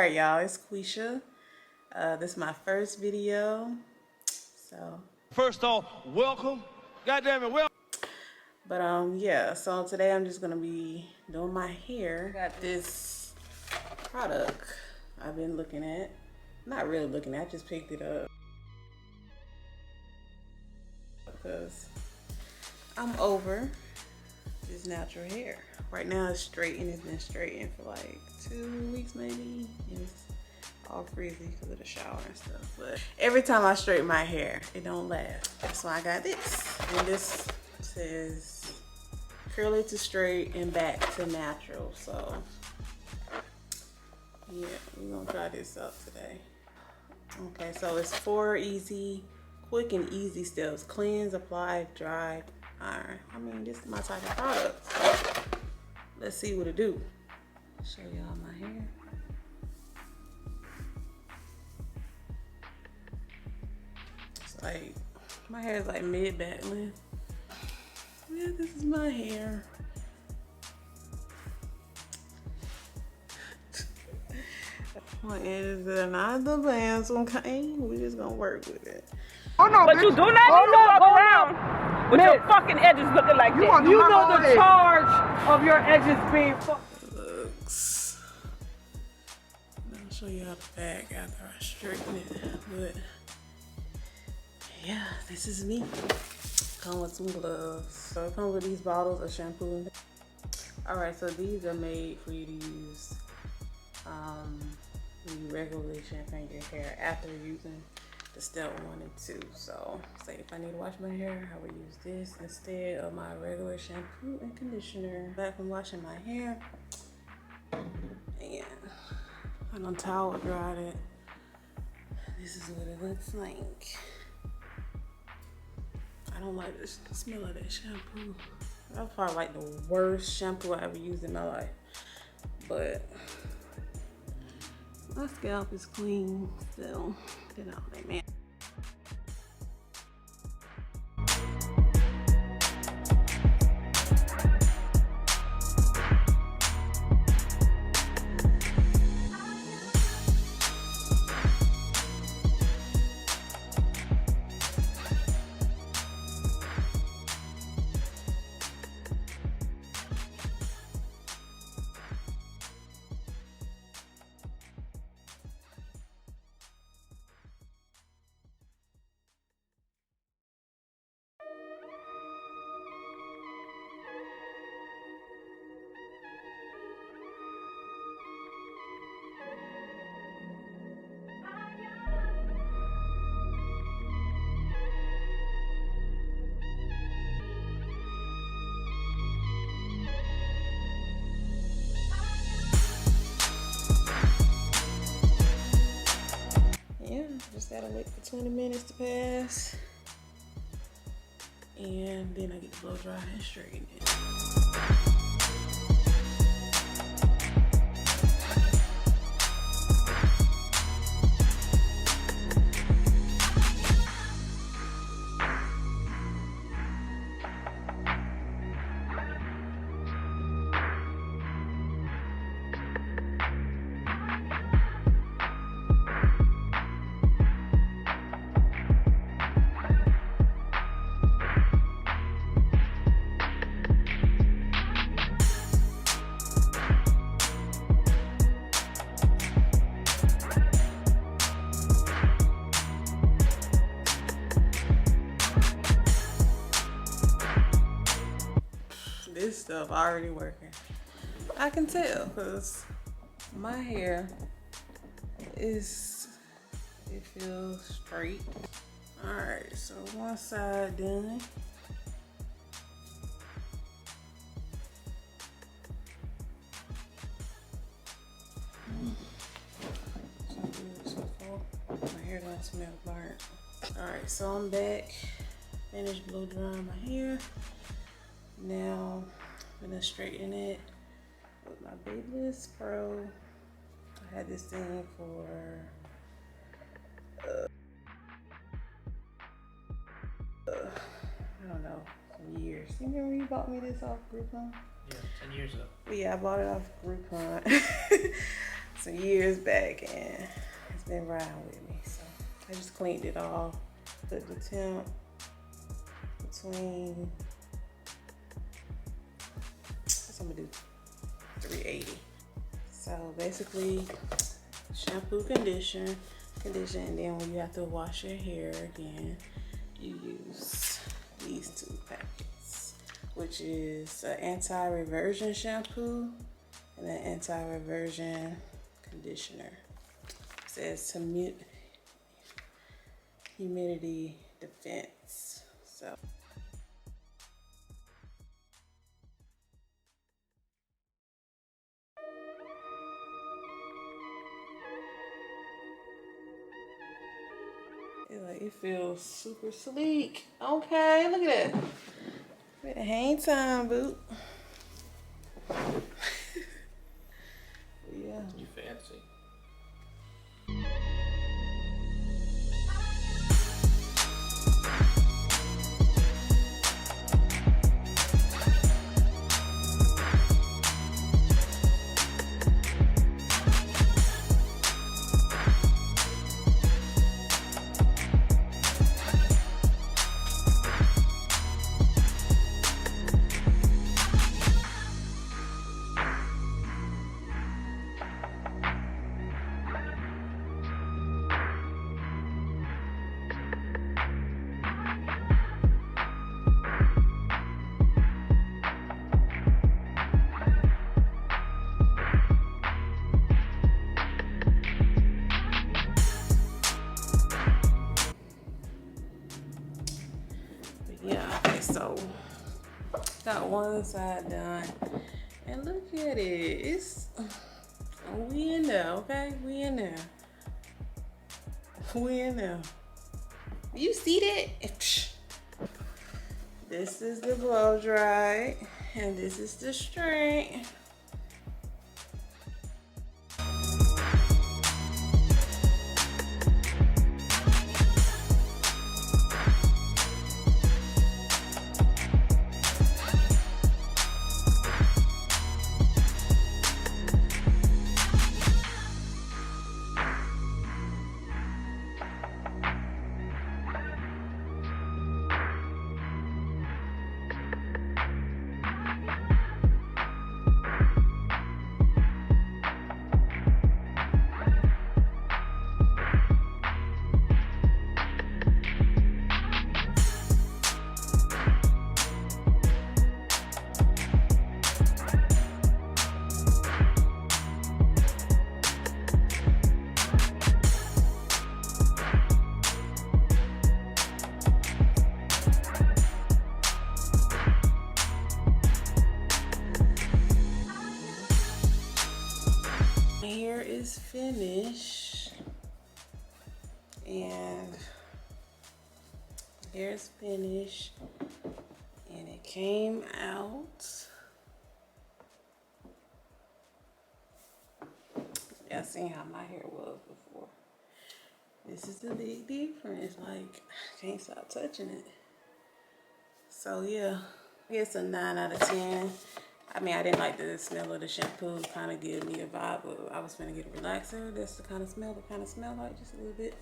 Alright y'all, it's Quisha. This is my first video. So first off, welcome. Goddamn it, welcome. But yeah, so today I'm just gonna be doing my hair. Got this product I've been looking at. Not really looking at, I just picked it up. Because I'm over this natural hair. Right now it's straightened. It's been straightened for like 2 weeks maybe. And it's all frizzy because of the shower and stuff. But every time I straighten my hair, it don't last. That's why I got this. And this says curly to straight and back to natural. So yeah, we're gonna try this out today. Okay, so it's 4 quick and easy steps. Cleanse, apply, dry, iron. I mean, this is my type of product. So let's see what it do. Show y'all my hair. It's like, my hair is like mid-back length. Yeah, this is my hair. My edges are not the best, okay? We just gonna work with it. Oh no, but bitch. You do not need to walk around with your fucking edges looking like that. You know the charge of your edges being fucked. Looks. I'll show you how the back after I straighten it. But yeah, this is me. Come with some gloves. So it comes with these bottles of shampoo. Alright, so these are made for you to use when you regularly shampoo your hair after using the step 1 and 2. So say if I need to wash my hair, I would use this instead of my regular shampoo and conditioner. Back from washing my hair, and I done towel dried it. This is what it looks like. I don't like the smell of that shampoo. That's probably like the worst shampoo I ever used in my life. But my scalp is clean still. You know, like, man. Just gotta wait for 20 minutes to pass, and then I get to blow dry and straighten it. This stuff already working. I can tell because my hair it feels straight. All right, so one side done. So good so far. My hair don't smell burnt. All right, so I'm back. Finished blow drying my hair. Now I'm gonna straighten it with my Babyliss Pro. I had this thing for I don't know, some years. You remember you bought me this off Groupon? Yeah, 10 years ago. Yeah, I bought it off Groupon. some years back, and it's been riding with me. So I just cleaned it all, put the temp between, what's I'm gonna do, 380. So basically, shampoo, condition, and then when you have to wash your hair again, you use these 2 packets, which is an anti-reversion shampoo and an anti-reversion conditioner. It says humidity defense. So it feels super sleek. Okay, look at that. Bit of hang time, boot. Yeah. You fancy. Yeah, okay, so got one side done, and look at it. It's, we in there, okay? We in there. We in there. You see that? This is the blow dry, and this is the straight. Hair is finished, and hair is finished, and it came out. Y'all seen how my hair was before. This is the big difference. Like, I can't stop touching it. So yeah, it's a 9 out of 10. I mean, I didn't like the smell of the shampoo. Kind of gave me a vibe of I was gonna get a relaxer. That's the kind of smell like, just a little bit.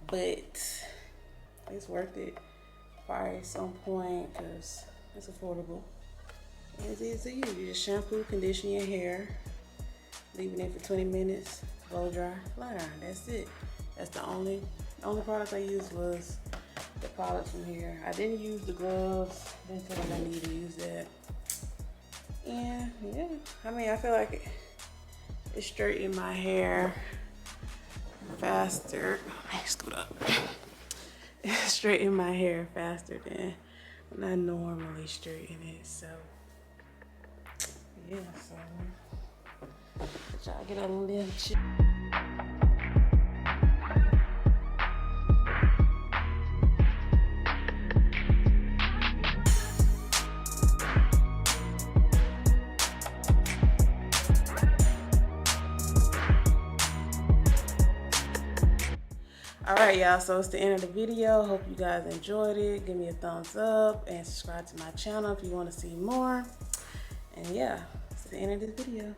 But it's worth it. Probably at some point, because it's affordable. As easy as you just shampoo, condition your hair, leaving it for 20 minutes, blow dry, flat iron. That's it. That's the only product I used was the products from here. I didn't use the gloves. Didn't feel like I needed to use that. And yeah, I mean, I feel like it straightened my hair faster. Let me scoot up. It straightened my hair faster than when I normally straighten it. So yeah, so y'all get a little chill. Alright y'all, so it's the end of the video. Hope you guys enjoyed it. Give me a thumbs up and subscribe to my channel if you want to see more. And yeah, it's the end of this video.